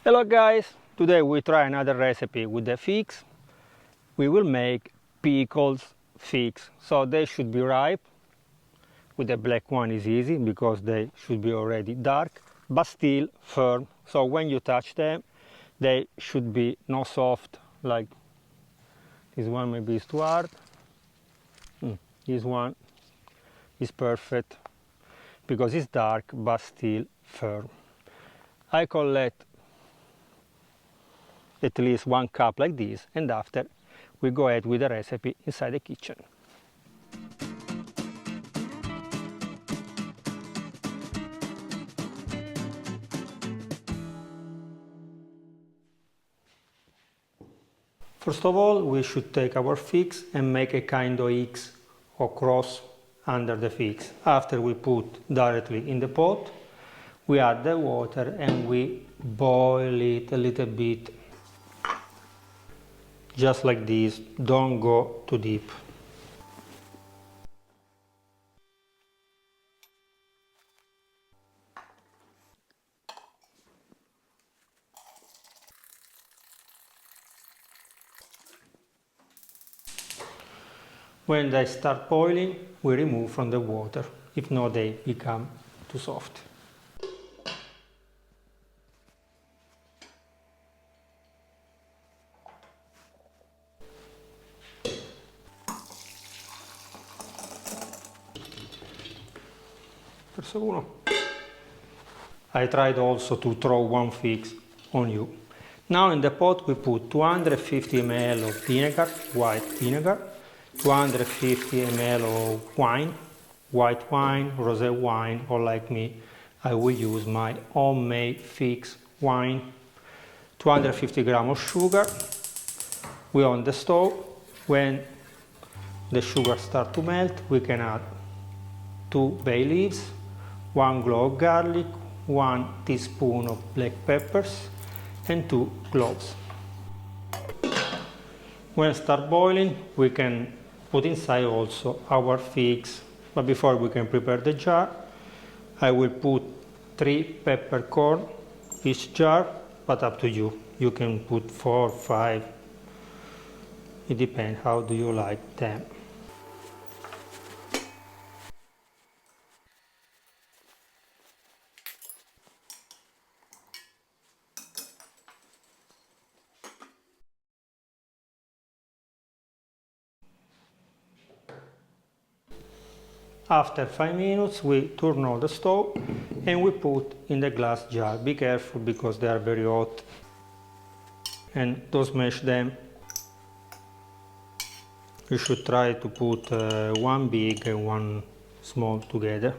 Hello guys, today we try another recipe with the figs. We will make pickled figs, so they should be ripe. With the black one is easy because they should be already dark, but still firm. So when you touch them, they should be not soft, like this one maybe is too hard. This one is perfect because it's dark but still firm. I collect at least 1 cup like this, and after we go ahead with the recipe inside the kitchen. First of all, we should take our figs and make a kind of X or cross under the figs. After we put directly in the pot, we add the water and we boil it a little bit. Just like this, don't go too deep. When they start boiling, we remove from the water, if not they become too soft. Verso uno. I tried also to throw 1 fig on you. Now in the pot we put 250 ml of vinegar, white vinegar, 250 ml of wine, white wine, rosé wine, or like me, I will use my homemade figs wine, 250 grams of sugar. We're on the stove. When the sugar starts to melt, we can add 2 bay leaves, 1 clove of garlic, 1 teaspoon of black peppers, and 2 cloves. When it starts boiling, we can put inside also our figs, but before we can prepare the jar, I will put 3 peppercorns each jar, but up to you. You can put 4, 5, it depends how do you like them. After 5 minutes, we turn on the stove and we put in the glass jar. Be careful because they are very hot, and don't smash them. You should try to put 1 big and 1 small together.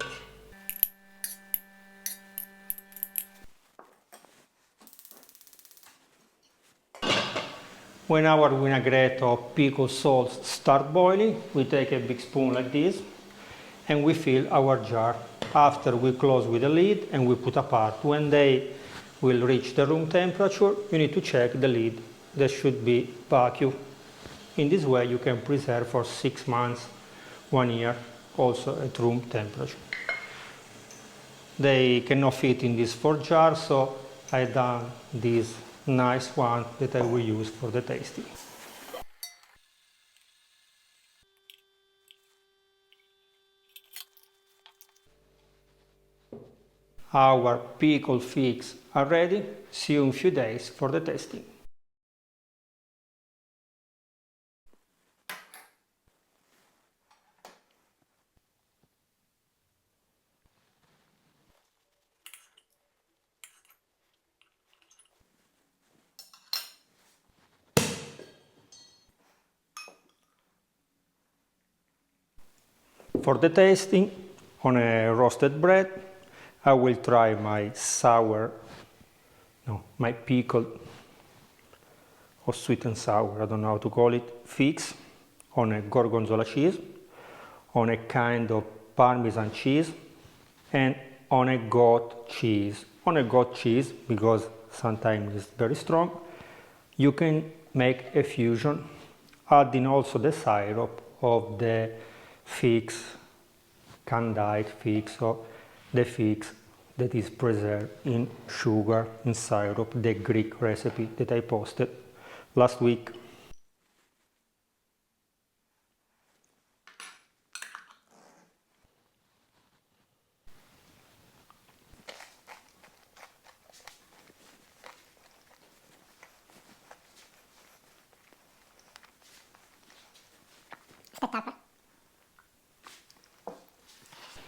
When our vinaigrette or pickled salt start boiling, we take a big spoon like this and we fill our jar. After we close with the lid and we put apart. When they will reach the room temperature, you need to check the lid. There should be vacuum. In this way you can preserve for 6 months, 1 year, also at room temperature. They cannot fit in these 4 jars, so I done this nice one that I will use for the tasting. Our pickled figs are ready. See you in a few days for the tasting. For the tasting, on a roasted bread, I will try my my pickled or sweet and sour, I don't know how to call it, figs, on a gorgonzola cheese, on a kind of Parmesan cheese, and on a goat cheese. On a goat cheese, because sometimes it's very strong, you can make a fusion, adding also the syrup of the figs, candied figs, or the figs that is preserved in sugar, in syrup, the Greek recipe that I posted last week.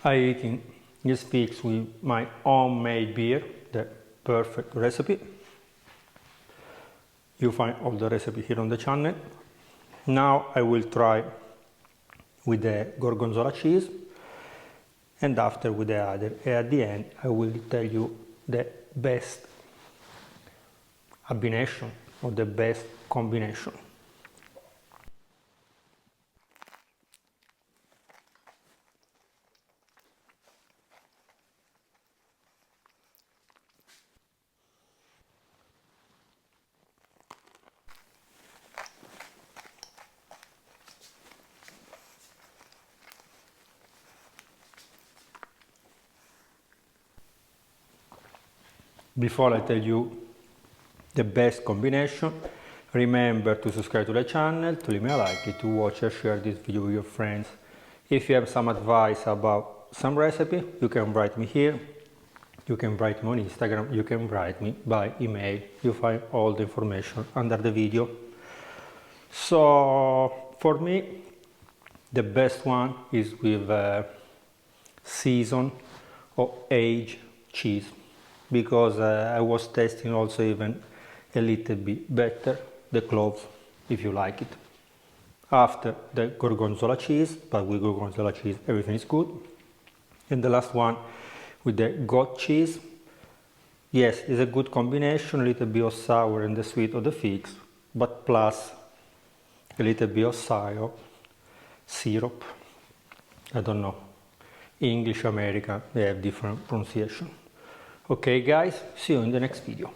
I eating these figs with my homemade beer, the perfect recipe. You find all the recipe here on the channel. Now I will try with the gorgonzola cheese and after with the other. And at the end I will tell you the best combination or the best combination. Before I tell you the best combination, remember to subscribe to the channel, to leave me a like, to watch and share this video with your friends. If you have some advice about some recipe, you can write me here, you can write me on Instagram, you can write me by email. You find all the information under the video. So for me, the best one is with seasoned or aged cheese, because I was tasting also even a little bit better the cloves, if you like it. After the gorgonzola cheese, but with gorgonzola cheese everything is good. And the last one with the goat cheese. Yes, it's a good combination, a little bit of sour and the sweet of the figs, but plus a little bit of syrup. I don't know, English, American, they have different pronunciation. Okay guys, see you in the next video.